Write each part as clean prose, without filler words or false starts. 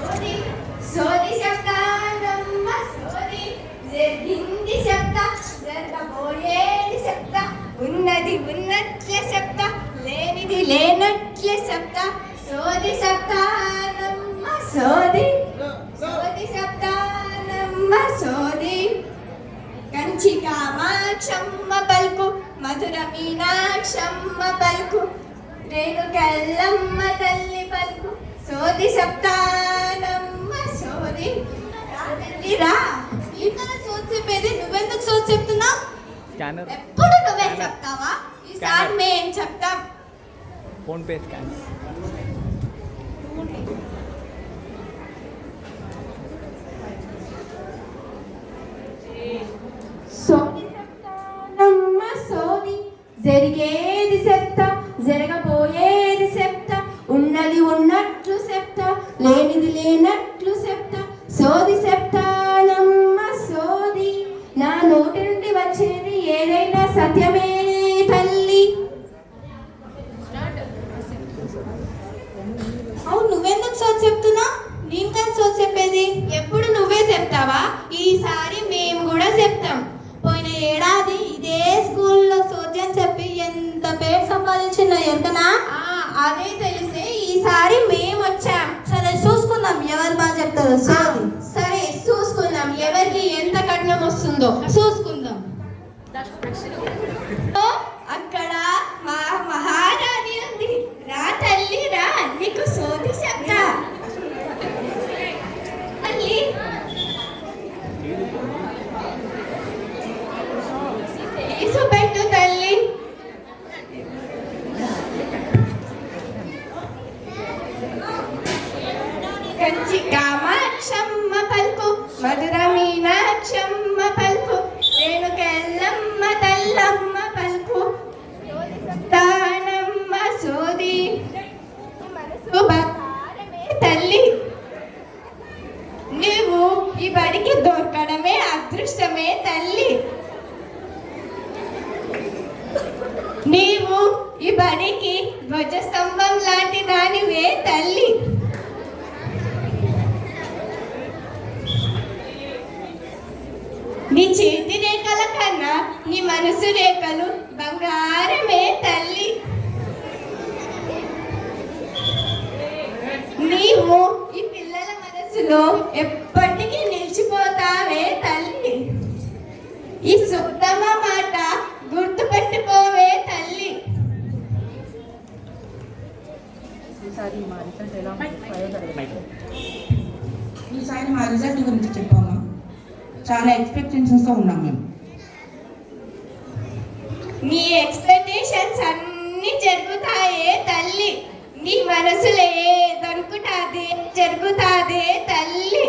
సోది శబ్దానమ్మ సోది జరిగింది శబ్ద జరగబోయేది శబ్ద ఉన్నది ఉన్నట్లే శబ్ద లేనిది లేనట్లే శబ్ద సోది శబ్దానమ్మ సోది సోది శబ్దానమ్మ సోది కంచి కామాక్షమ్మ పలుకు మధుర మీనాక్షమ్మ పలుకు రేణుకెల్లమ్మ తల్లి పలుకు సోది శబ్దానమ్మ సోది రా ఇంకా సోది చెప్పేది నువ్వెందుకు సోది చెప్తున్నావు ఎప్పుడు నువ్వే చెప్తావా ఈసారి మేం చెప్తాం ఫోన్ పే స్కాన్ సోది చెప్తానమ్మ సోది జరిగేది చెప్తా జరగబోయేది చెప్తా ఉన్నది ఉన్నట్లు చెప్తా లేనిది లేనట్లు చెప్తా సోది చెప్తానమ్మ సోది నా నోటి నుండి వచ్చేది ఏదైనా సత్యమే తల్లి. అవును నువ్వెందుకు సోది చెప్తున్నా? నేను కానీ సోది చెప్పేది ఎప్పుడు నువ్వే చెప్తావా? ఈసారి మేము కూడా చెప్తాం. పోయిన ఏడాది ఇదే స్కూల్లో సోద్యం చెప్పి ఎంత పేరు సంపాదించిందో ఎరుకనా? అదే తెలిసే ఈసారి మేము వచ్చాం. సరే చూసుకుందాం ఎవరు బాగా చెప్తారో సోది. సరే చూసుకుందాం ఎవరికి ఎంత కట్నం వస్తుందో చూసుకుందాం. అక్కడ మా మహారాణి ఉంది. రా తల్లి రా నీకు సోది చెప్తా. తల్లి పెట్టు తల్లి. కంచి కామాక్షమ్మ పలుకు మధుర మీనాక్షమ్మ పలుకు రేణుకెల్లమ్మ తల్లమ్మ పలుకు తానమ్మ సోది మనసు తల్లి. నువ్వు ఈ బడికి దొరకడమే అదృష్టమే తల్లి. నీవు ఈ బడికి ధ్వజస్తంభం లాంటి దానివే తల్లి. నీ చేతి రేఖల కన్నా నీ మనసు రేఖలు బంగారమే తల్లి. నీవు ఈ పిల్లల మనసులో ఎప్పటికీ నిలిచిపోతావే తల్లి. ఈ సుత్తమ మాట గుర్తుపెట్టుకోవే తల్లి. ఈసారి మా రిజల్ట్ గురించి చెప్పామా? చాలా ఎక్స్పెక్టేషన్స్తో ఉన్నాం మేము. నీ ఎక్స్పెక్టేషన్స్ అన్ని జరుగుతాయే తల్లి. నీ మనసులో ఏదనుకుంటాదే జరుగుతాదే తల్లి.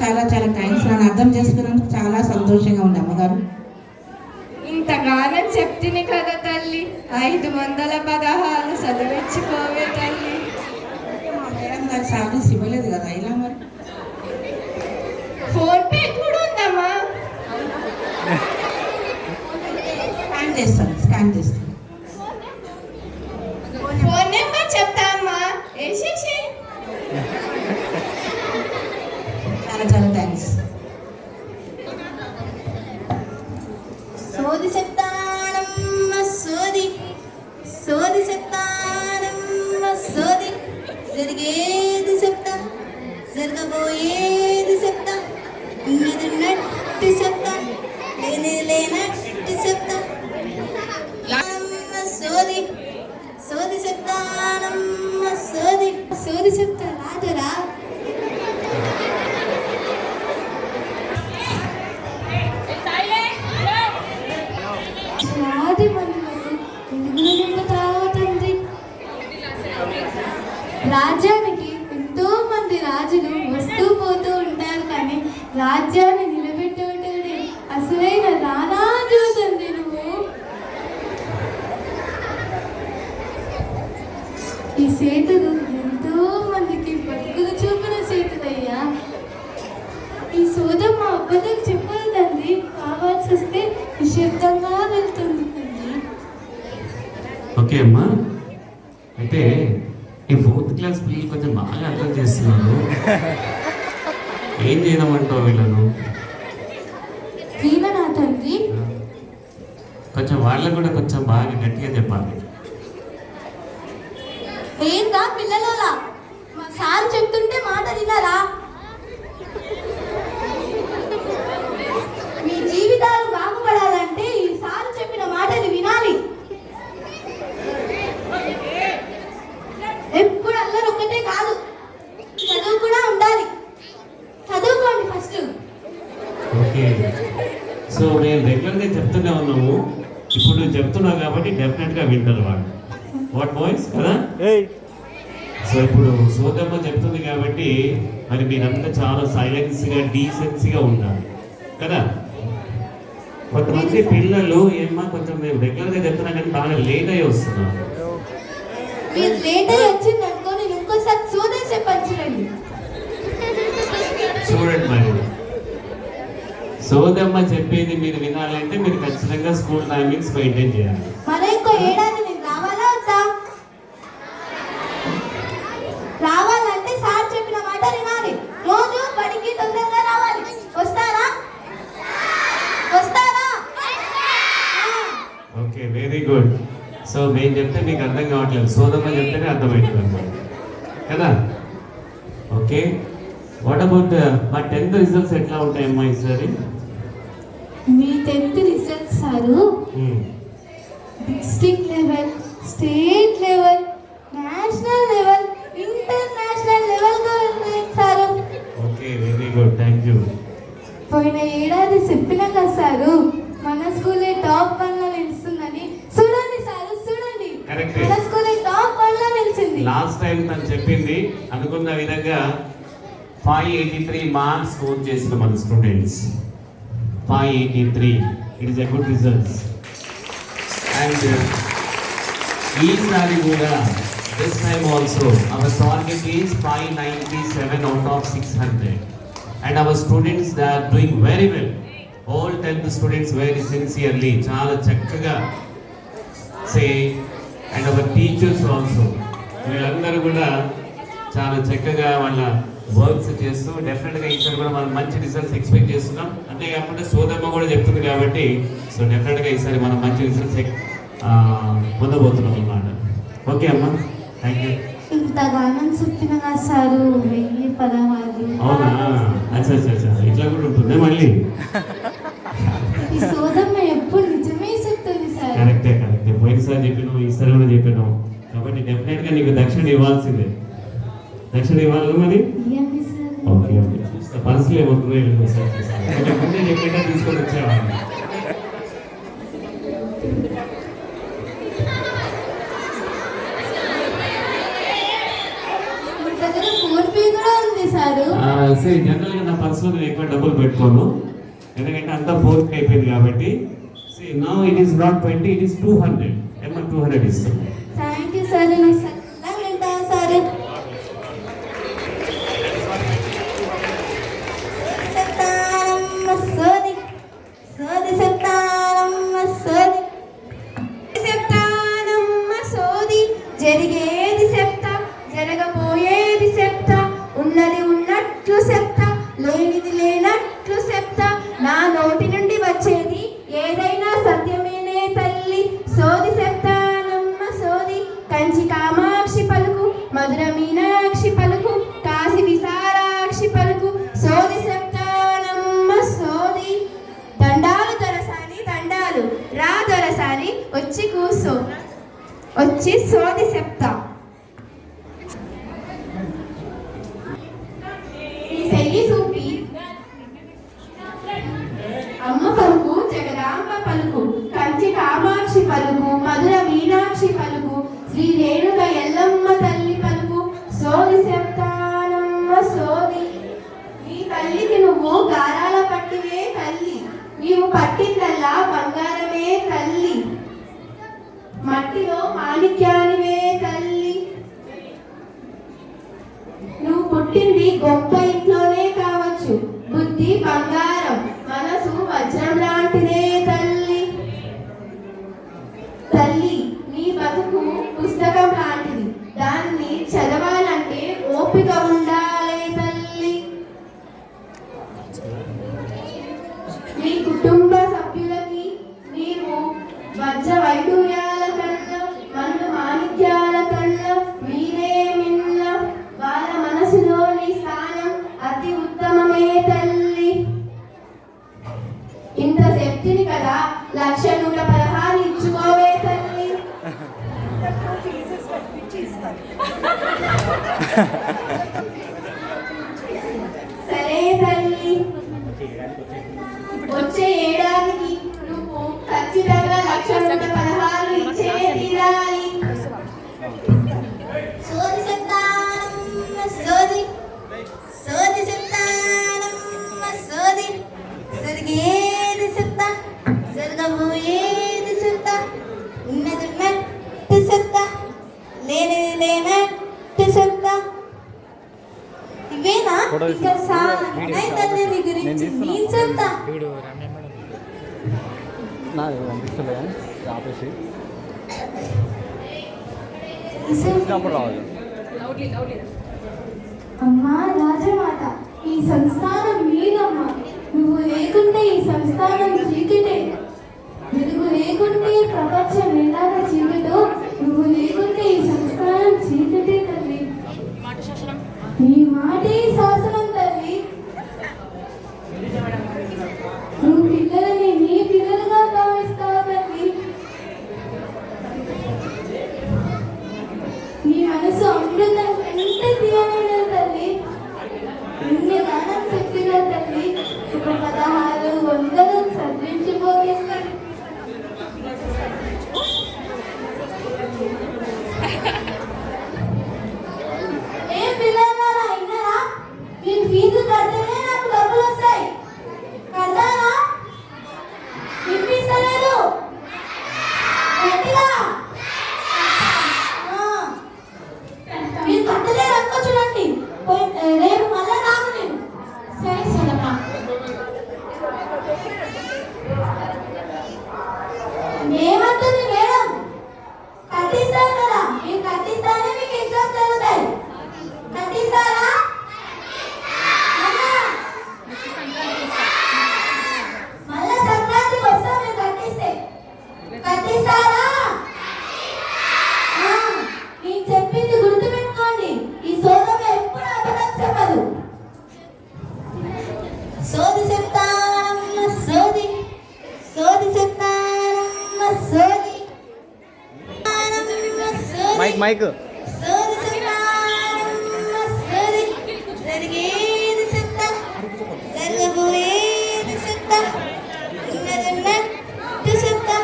చాలా చాలా థ్యాంక్స్. నన్ను అర్థం చేసుకున్నందుకు చాలా సంతోషంగా ఉంది అమ్మగారు. ఇంతగానం చెప్తిని కదా తల్లి. 516 చదివించుకోవే తల్లి. మా మేడం గారు సాలరీస్ ఇవ్వలేదు కదా, ఇలా మరి ఫోన్ పే కూడా ఉందమ్మా. స్కాన్ చేస్తాను. ఫోన్ నెంబర్ చెప్తా అమ్మా. వేసేసి చాలా చాలా థ్యాంక్స్. సోది చెప్తానమ్మ సోది సోది చెప్తానమ్మ సోది జరిగేది చెప్తా జరగబోయేది చెప్తా ఉన్నది ఉన్నట్టు చెప్తా లేనిది లేనట్టు చెప్తా సోది సోది చెప్తానమ్మ సోది సోది చెప్తా రాదురా. రాది తండ్రి. రాజ్యానికి ఎంతో మంది రాజులు వస్తూ పోతూ ఉంటారు కానీ రాజ్యాన్ని నిలబెట్టేవాడే అసలైన రారాజు తండ్రి నువ్వు. ఈ సేతులు ఎంతో మందికి బతుకులు చూపిన సేతులయ్యా. ఈ సోదమ్మ అబద్ధం చెప్పదు తండ్రి. కావాల్సి వస్తే నిశ్శబ్దంగా వెళ్తుంది తండ్రి. ఓకే అమ్మా, అయితే ఈ 4th క్లాస్ పిల్లలు కొంచెం బాగా అర్థం చేస్తున్నారు. ఏం చేయమంటావు వీళ్ళను? వీణ నా తండ్రి. కొంచెం వాళ్ళకు కూడా కొంచెం బాగా గట్టిగా చెప్పాలి. ఏందా పిల్లలోలా మా సార్ చెప్తుంటే మాట వినరా? మీ జీవితాలు బాగుపడాలంటే ఈ సార్ చెప్పిన మాటలు వినాలి. ఎప్పుడు అల్లరి ఒక్కటే కాదు, చదువు కూడా ఉండాలి. చదువుకోండి ఫస్ట్. ఓకే, సో నేను రెగ్యులర్గా చెప్తూనే ఉన్నాము, ఇప్పుడు చెప్తున్నావు కాబట్టి డెఫినెట్గా వింటారు వాళ్ళు. వాట్ బాయ్స్ కదా? సో ఇప్పుడు సోదమ్మ చెప్తుంది కాబట్టి మరి మీరంతా చాలా సైలెన్స్గా డీసెన్సీగా ఉండాలి కదా. కొంతమంది పిల్లలు ఏమన్నా కొంచెం మేము రెగ్యులర్గా చెప్తున్నాం కానీ బాగా లేట్ అయ్యి వస్తున్నారు. మీరు లేట్ అయ్యి వచ్చింది అనుకో, నేను ఇంకోసారి సోదే చెప్పాను చూడండి. చూడండి మరి, సోదమ్మ చెప్పేది మీరు వినాలంటే మీరు ఖచ్చితంగా స్కూల్ టైమింగ్స్ మెయింటైన్ చేయాలి. మరి ఇంకో ఏడాది నేను రావాలా వద్దా? రావాలంటే సార్ చెప్పిన మాట వినాలి. రోజు బడికి తొందరగా రావాలి. వస్తారా? వస్తారా? Okay, very good. సో మేము చెప్తే మీకు అర్థం కావట్లేదు, సోదమ్మ చెప్తేనే అర్థమవుతుంది అన్నమాట కదా. ఓకే, వాట్ అబౌట్ మా 10th రిజల్ట్స్ ఎట్లా ఉంటాయమ్మా ఈసారి? మీ 10th results sir district level, state level, national level, international లెవెల్గా ఉన్నాయి సారు. Okay, very good, thank you. పోయిన ఏడాది చెప్పినా కదా సారు, మన స్కూలే టాప్ 1లో నిలుస్తుందని. చూడండి సారు, చూడండి, కరెక్ట్, మన స్కూలే టాప్ 1లో నిలిచింది. లాస్ట్ టైం తను చెప్పింది అనుకున్న విధంగా 583 మార్క్స్ స్కోర్ చేసిన మన students. 583, it is a good results. And ఈసారి కూడా this time also our target is 597 out of 600. And our students they are doing very well. All 10th students very sincerely, చాలా చక్కగా సే. అండ్ అవర్ టీచర్స్ ఆల్సో, వీళ్ళందరూ కూడా చాలా చక్కగా వాళ్ళ వర్క్స్ చేస్తూ డెఫినెట్గా ఈసారి కూడా మనం మంచి రిజల్ట్స్ ఎక్స్పెక్ట్ చేస్తున్నాం. అంతేకాకుండా సోదమ్మ కూడా చెప్తుంది కాబట్టి సో డెఫినెట్గా ఈసారి మనం మంచి రిజల్ట్స్ పొందబోతున్నాం అన్నమాట. ఓకే అమ్మా, థ్యాంక్ యూ. ఇంతగానం చెప్పిన కదా సారు, 1000 పదహారు. అవునా, అచ్చా అచ్చా అచ్చా, ఇట్లా కూడా ఉంటుంది మళ్ళీ. ఈ సోదమ్మ ఎప్పుడు నిజమే చెప్తుంది సార్. కరెక్టే కరెక్టే, పోయినసారి చెప్పినావు, ఈసారి కూడా చెప్పినావు కాబట్టి డెఫినెట్గా నీకు దక్షిణ ఇవ్వాల్సిందే. దక్షిణ ఇవ్వాలి మరి. ఇయ్యండి సార్. ఓకే ఓకే, చూస్తా పర్సులు ఏమవుతుందో సార్, కొంచెం ముందే చెప్పేటా తీసుకొని వచ్చేవాడిని. మీ దగ్గర ఫోన్ పే కూడా ఉంది సారు. సరే, జనరల్గా నా పర్సులో నేను ఎక్కువ డబ్బులు పెట్టుకోను, ఎందుకంటే అంతా 4th అయిపోయింది కాబట్టి. Now it is not 20, it is 200. ఏమన్నా 200 ఇస్తాం. Thank you sir. నాకు సరదాగా వింటా సార్. చెప్తానమ్మ సోది, సోది చెప్తానమ్మ సోది, చెప్తానమ్మ సోది. జరిగేది చెప్తా, జరగబోయేది చెప్తా, ఉన్నది ఉన్నట్లు చెప్తా, లేనిది లేనట్లు చెప్తా. నా నోటి నుండి వచ్చేది ఏదైనా సత్యమేనే తల్లి. సోది చెప్తానమ్మ సోది. కంచి కామాక్షి పలుకు, మధుర మీనాక్షి పలుకు, కాశీ విశాలాక్షి పలుకు. సోది చెప్తానమ్మ సోది. దండాలు దొరసాని దండాలు, రా దొరసాని వచ్చి కూసో, వచ్చి సోది చెప్తా. ఈ చెయ్యి చూపి అమ్మ పలుకు, జగదాంబ పలుకు, కంచి కామాక్షి పలుకు, మధుర మీనాక్షి పలుకు, శ్రీ రేణుక ఎల్లమ్మ తల్లి పలుకు. సోది చెప్తానమ్మ సోది. నీ తల్లికి నువ్వు గారాల పట్టివే తల్లి, నీవు పట్టిందల్లా బంగారమే తల్లి, మట్టిలో మాణిక్యానివే తల్లి. నువ్వు పుట్టింది గొప్ప ఇంట్లోనే కావచ్చు, బుద్ధి బంగారం, మనసు వజ్రం లాంటిదే తల్లి. తల్లి నీ బతుకు పుస్తకం లాంటిది, దాన్ని చదివి సరే తల్లి, వచ్చే ఏడాదికి నువ్వు ఖచ్చితంగా 1,16 ఇచ్చే తీరాలి. సోది చెప్తానమ్మ సోది, సోది చెప్తానమ్మ సోది, జరిగేది చెప్తా, జరగబోయేది చెప్తా, ఉన్నది ఉన్నట్టు చెప్తా, లేనిది లేనట్టు చెప్తా. ఇవేనా ఇంకా సాయి నీ గురించి నేను చెప్తా. నాది పంపిస్తలే ఆపేసి అప్పుడు రావాలి. అమ్మా రాజమాత, ఈ సంస్థానం మీదమ్మా. నువ్వు లేకుంటే ఈ సంస్థానం చీకటే. వెలుగు లేకుంటే ప్రపంచం ఎలాగ చీకటో, నువ్వు లేకుంటే ఈ సంస్థానం చీకటే తల్లి. నీ మాటే శాసనం తల్లి. నువ్వు పిల్లలని నీ పిల్లలుగా భావిస్తావు తల్లి. నీ మనసు అమృతం ఎంత తీయనైనది తల్లి. ఇన్ని గానం శక్తిగా తల్లి. ఒక 1600 సర్వించిపోగేస్తాడు. ఏం పిల్లలారా అయినారా? మీరు ఫీజు కడితేనే నాకు డబ్బులు వస్తాయి. కడతారా? వినిపిస్తలేదు గట్టిగా. మీరు కట్టలేరు అనుకో చూడండి. రేపు మళ్ళా రాను నేను. సరే సరేమ్మా. ఏమంటుంది మేడం? కట్టిస్తారు కదా, మీరు కట్టిస్తానే మీకు ఎగ్జామ్స్ జరుగుతాయి. కట్టిస్తారా? మళ్ళా సంక్రాంతికి వస్తాం మీరు కట్టిస్తే. కట్టిస్తారా? నేను చెప్పింది గుర్తుపెట్టుకోండి. ఈ సోదం ఎప్పుడు అబద్ధం చెప్పదు. సోది చెప్తానమ్మ సోది, సోది చెప్తానమ్మ సోది, మైక్ మైక్ సోది చెప్తానమ్మ సోది, జరిగేది చెప్తా, జరగబోయేది చెప్తా, ఉన్నది ఉన్నట్టు చెప్తా,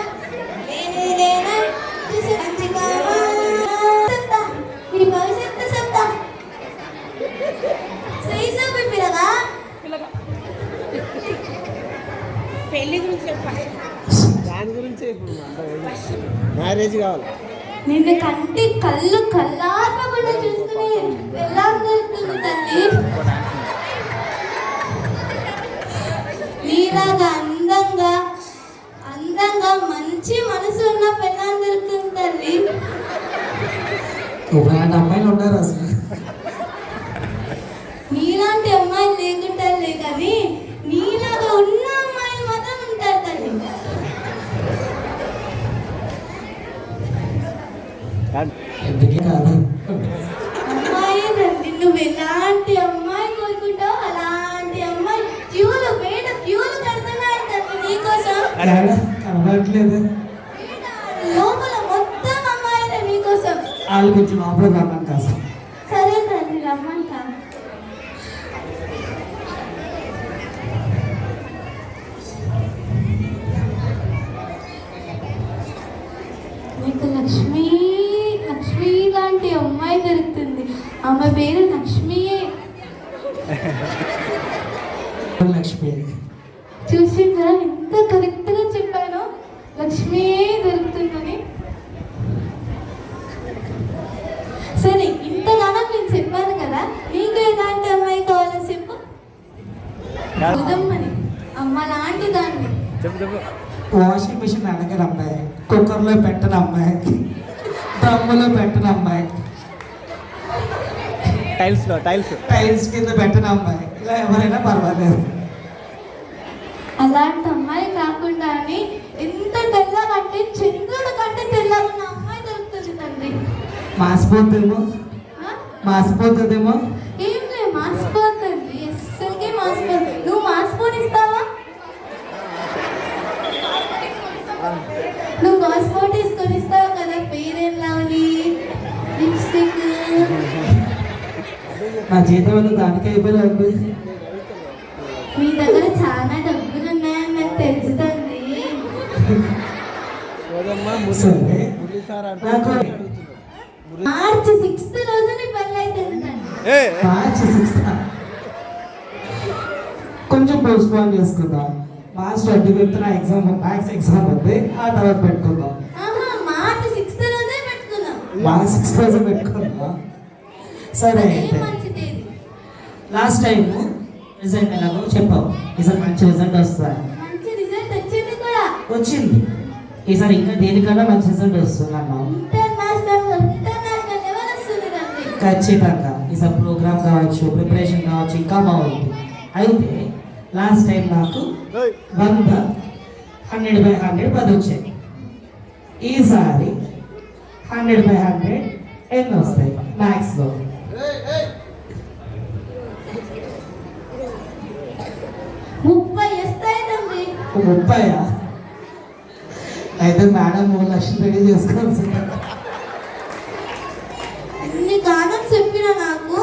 లేనిది లేనట్టు చెప్తా, చెప్తా, నీ భవిష్యత్తు చెప్తా. సైజా పిల్లగా పెళ్లి గురించి చెప్పండి. దాని గురించి మ్యారేజ్ కావాలి. నిన్ను కంటి కళ్ళు కళ్ళార్పకుండా చూసుకుని వెళ్ళాడుతుంది తల్లి. నీలాగా అందంగా అందంగా మంచి మనసు ఉన్న పిల్లలు దొరుకుతుంది తల్లి. అలాంటి అమ్మాయిలు ఉన్నారు అసలు. నీలాంటి అమ్మాయిలు లేకుంటారులే కానీ నీలాగా ఉన్న అమ్మాయిలు మాత్రం ఉంటారు తల్లి. ఎందుకే కాదు అమ్మాయి తల్లి, నువ్వు ఎలాంటి అమ్మాయి కోరుకుంటావు అలాంటి అమ్మాయి క్యూలు కడుతున్నాడు తల్లి నీకోసం. కనబడట్లేదు. లోపల మొత్తం అమ్మాయిలే నీకోసం. వాళ్ళు కొంచెం లోపల రమ్మని కాస్త. సరే తల్లి రమ్మంట. నీకు లక్ష్మి లాంటి అమ్మాయి దొరుకుతుంది. ఆమె పేరు లక్ష్మియే. లక్ష్మి చూసిందా ఎంత కరెక్ట్గా చెప్పానో? లక్ష్మియే దొరుకుతుందని. సరే ఇంతగానో నేను చెప్పాను కదా, నీకు ఎలాంటి అమ్మాయి కావాలో చెప్పు. ఉదమ్మని అమ్మ లాంటి దాన్ని. చెప్పు చెప్పు. వాషింగ్ మిషన్ అనగానే అమ్మాయి, కుక్కర్లో పెట్టిన అమ్మాయి, డ్రమ్ములో పెట్టిన అమ్మాయి, టైల్స్ కింద పెట్టిన అమ్మాయి, ఇలా ఎవరైనా పర్వాలేదు. అలాంటి అమ్మాయి కాకుండా ఎంత తెల్లగంటే చంద్రుడు కంటే తెల్లగా ఉన్న అమ్మాయి దొరుకుతుంది తండ్రి. మాసిపోతుందేమో. ఏం లే, మాసిపోతుంది. అస్సలకే మాసిపోతుంది. నువ్వు మాసిపోని ఇస్తావా? నువ్వు మాసిపోటీ తీసుకొని ఇస్తావు కదా, ఫెయిర్ అండ్ లవ్లీ లిప్స్టిక్ నా జీతం వల్ల దానికి అయిపోయింది. మీ దగ్గర చాలా డబ్బులు ఉన్నాయని నాకు తెలుసు తండ్రి. సరే మురళి సార్ నాకు మార్చి 6th రోజు నీ పెళ్ళి అవుతుంది తండ్రి. మార్చి 6th కొంచెం పోస్ట్పోన్ చేసుకుందాం. మార్చ్ 25th నా ఎగ్జామ్ మ్యాథ్స్ ఎగ్జామ్ ఉంది, ఆ తర్వాత పెట్టుకుందాం. మార్చి 6th రోజే పెట్టుకుందాం. మార్చ్ 6th రోజు పెట్టుకుందాం. సరే అదే అయితే మంచి తేదీ. లాస్ట్ టైం రిజల్ట్ ఎలాగో చెప్పావు, ఈసారి మంచి రిజల్ట్ వస్తుంది. మంచి రిజల్ట్ వచ్చింది కూడా. వచ్చింది. ఈసారి ఇంకా దేనికన్నా మంచి రిజల్ట్ వస్తుంది అన్నావు. ఇంటర్నేషనల్ లెవెల్ వస్తుంది తండ్రి. ఖచ్చితంగా ఈసారి ప్రోగ్రామ్ కావచ్చు, ప్రిపరేషన్ కావచ్చు, ఇంకా బాగుంది. అయితే లాస్ట్ టైం నాకు 100, 100/100 10 వచ్చాయి. ఈసారి 100/100 ఎన్ని వస్తాయి మ్యాథ్స్లో? 30 వస్తాయి తండ్రి. 30. అయితే మేడం 3 లక్షలు రెడీ చేసుకోవాల్సింది. అన్ని గానం చెప్పిన నాకు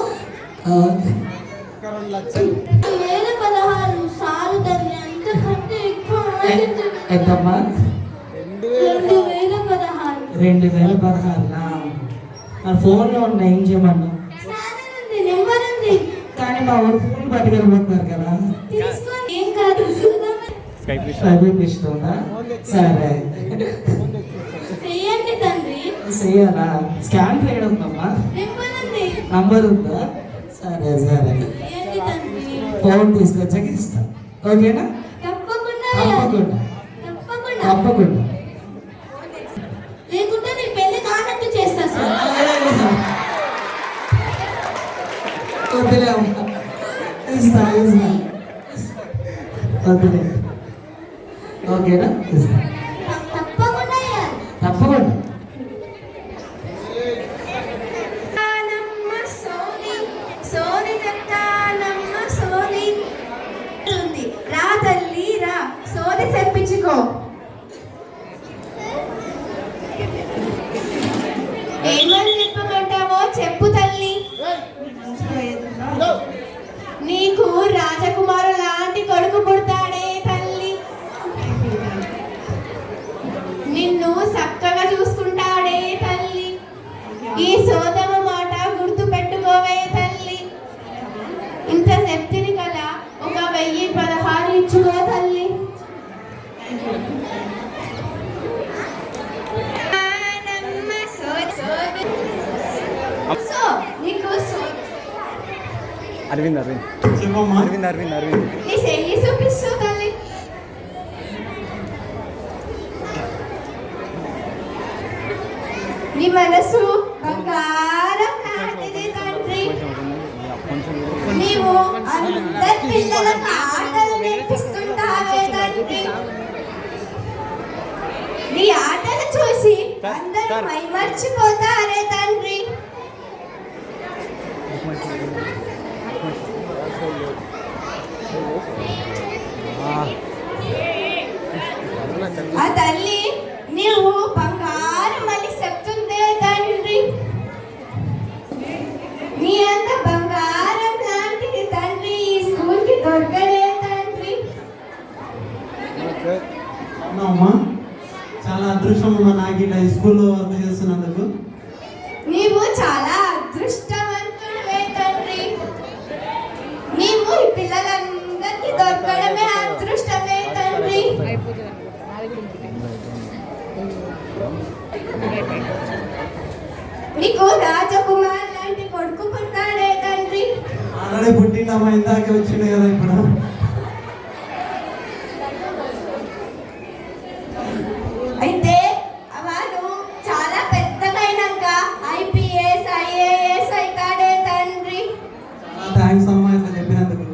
2 లక్షలు 2016 సాలు తండ్రి. అంతకంటే ఎక్కువ ఆలోచించను. ఎంతమ్మా? 2016. 2016. నా ఫోన్లో ఉన్న ఏం చేయమన్నా, నాదే ఉంది, నెంబర్ ఉంది. కానీ మా ఊరు ఫోన్ పట్టుకెళ్ళిపోతున్నారు కదా. తీసుకొని ఏం కాదు చూద్దాం. ప్రైవేట్ ఇస్తుందా? సరే చెయ్యండి తండ్రి. చెయ్యాలా? స్కాన్ చేయడం ఉందమ్మా, నెంబర్ ఉంది. నంబర్ ఉందా? సరే సరే, చెయ్యండి తండ్రి. ఫోన్ తీసుకొచ్చాక ఇస్తా. ఓకేనా? తప్పకుండా తప్పకుండా తప్పకుండా. తప్పకుండా. లేకుంటే నీ పెళ్లి కానట్టు చేస్తా సార్. వద్దులే అమ్మా, ఇస్తా ఇస్తా. వద్దులే. ఓకేనా? ఇస్తా తప్పకుండా ఇయ్యాలి. తప్పకుండా. నమ్మ సోని సోని చెప్తానమ్మ సోని ఉంది. రా తల్లి రా, సోని చెప్పించుకో. ఏమని చెప్పమంటావో చెప్పు తల్లి. నీకు రాజకుమారు లాంటి కొడుకు పుడతాడే తల్లి. నిన్ను చక్కగా చూసుకుంటాడే తల్లి. ఈ సోదమ మాట గుర్తు పెట్టుకోవే తల్లి. ఇంత చెప్తిని కదా, ఒక 1016 ఇచ్చుకో తల్లి. సో నీకు అరవింద్ నీ చెయ్యి చూపిస్తూ తల్లి. నీ మనసు బంగారం లాంటిది తండ్రి. నీవు అందరి పిల్లలకు ఆటలు నేర్పిస్తుంటావే తండ్రి. నీ ఆటలు చూసి అందరూ మైమర్చిపోతారే తండ్రి. ఆ తల్లి నీవు బంగారం మళ్ళీ చెప్తుందే తండ్రి. నీ అంత బంగారం లాంటిది తండ్రి ఈ స్కూల్కి దొరకలే తండ్రి. అమ్మా చాలా అదృష్టం అమ్మా నాకు ఇట్లా స్కూల్లో వర్క్ చేస్తున్నందుకు. నీవు చాలా అదృష్టవంతుడివే తండ్రి. నీవు ఈ పిల్లలందరికీ దొరకడమే అదృష్టమే తండ్రి. నీకు రాజకుమార్ లాంటి కొడుకు పుట్టాడే తండ్రి. ఆల్రెడీ పుట్టిండమ్మా, ఇందాకే వచ్చిండు కదా ఇప్పుడు. అయితే వాడు చాలా పెద్దగైనాక IPS IAS అవుతాడే తండ్రి. థ్యాంక్స్ అమ్మా ఇట్లా చెప్పినందుకు.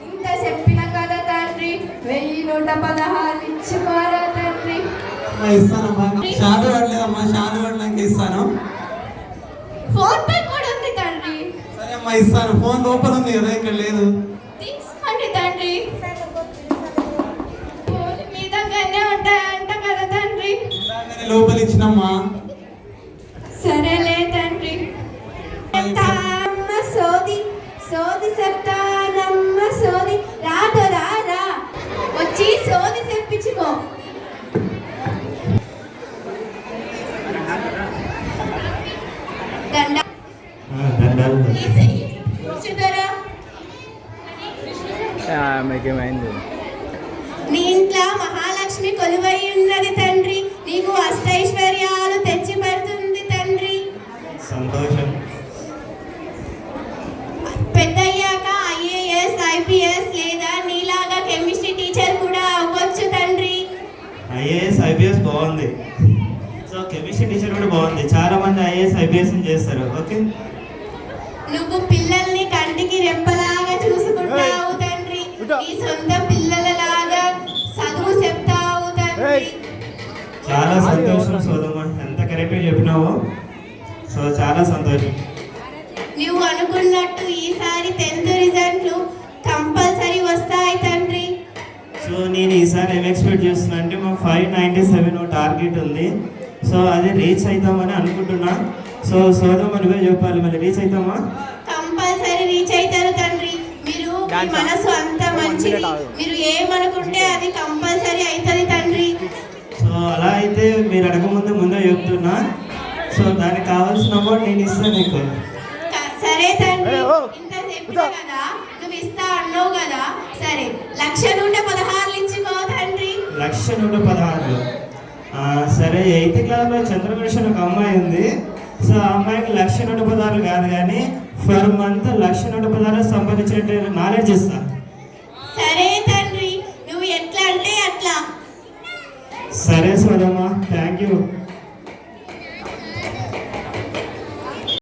ఇంత చెప్పిన కదా తండ్రి, 1116 ఇచ్చుకోరా తండ్రి. అమ్మా ఇస్తానమ్మా, షాలు పడలేదమ్మా, షాలు పడలేక ఇస్తాను. ఫోన్ పే కూడా ఉంది తండ్రి. సరే అమ్మా ఇస్తాను. ఫోన్ లోపల ఉంది కదా, ఇక్కడ లేదు. తీసుకోండి తండ్రి. ఫోన్ మీ దగ్గరనే ఉంటాయంట కదా తండ్రి. ఇందాకనే లోపల ఇచ్చినమ్మా. సరేలే తండ్రి. అమ్మ సోది సోది చెప్తానమ్మ సోది రాదోరా రా వచ్చి సోది చెప్పించుకో. దండ కూర్చుంటారా? మీకేమైంది? నీ ఇంట్లో మహాలక్ష్మి కొలువై ఉన్నది తండ్రి, నీకు అష్టైశ్వర్యాలు తెచ్చి పెడుతుంది తండ్రి. సంతోషం. పెద్దయ్యాక ఐఏఎస్ ఐపీఎస్ లేదా నీలాగా కెమిస్ట్రీ టీచర్ కూడా అవ్వచ్చు తండ్రి. ఐఏఎస్ ఐపీఎస్ బాగుంది. సో కెమిస్ట్రీ టీచర్ కూడా బాగుంది. చాలా మంది ఐఏఎస్ ఐపీఎస్ చేస్తారు. ఓకే, నువ్వు పిల్లల్ని కంటికి రెప్పలాగా చూసుకుంటావు తండ్రి, నీ సొంత పిల్లలలాగా చదువు చెప్తావు తండ్రి. చాలా సంతోషం సోదమ్మ, ఎంత కరెక్ట్గా చెప్పినావో. సో చాలా సంతోషం. నువ్వు అనుకున్నట్టు ఈసారి 10th రిజల్ట్లు కంపల్సరీ వస్తాయి తండ్రి. సో నేను ఈసారి ఏం ఎక్స్పెక్ట్ చేస్తున్నా అంటే మా 597 టార్గెట్ ఉంది. సో అది రీచ్ అవుతామని అనుకుంటున్నా. సో సోదమ్మ నువ్వే చెప్పాలి, మరి రీచ్ అవుతామా? కంపల్సరీ రీచ్ అవుతారు తండ్రి. మీరు మీ మనసు అంత మంచిది, మీరు ఏమనుకుంటే అది కంపల్సరీ అవుతుంది తండ్రి. సో అలా అయితే మీరు అడగముందు ముందే చెప్తున్నా. సో దానికి కావాల్సిన అమౌంట్ నేను ఇస్తాను నీకు. సరే తండ్రి, ఇంత చెప్పినా కదా, నువ్వు ఇస్తా అన్నావు కదా, సరే 1,116 ఇచ్చుకో తండ్రి. 1,116. సరే, 8th క్లాస్లో చంద్రభూషణ్ ఒక అమ్మాయి ఉంది. సో ఆ అమ్మాయికి 1,116 కాదు కానీ ఫర్ మంత్ 1,116 సంపాదించినట్టు నాలెడ్జ్ ఇస్తా. సరే తండ్రి, నువ్వు ఎట్లా అంటే అట్లా. సరే సోదమ్మా, థ్యాంక్ యూ.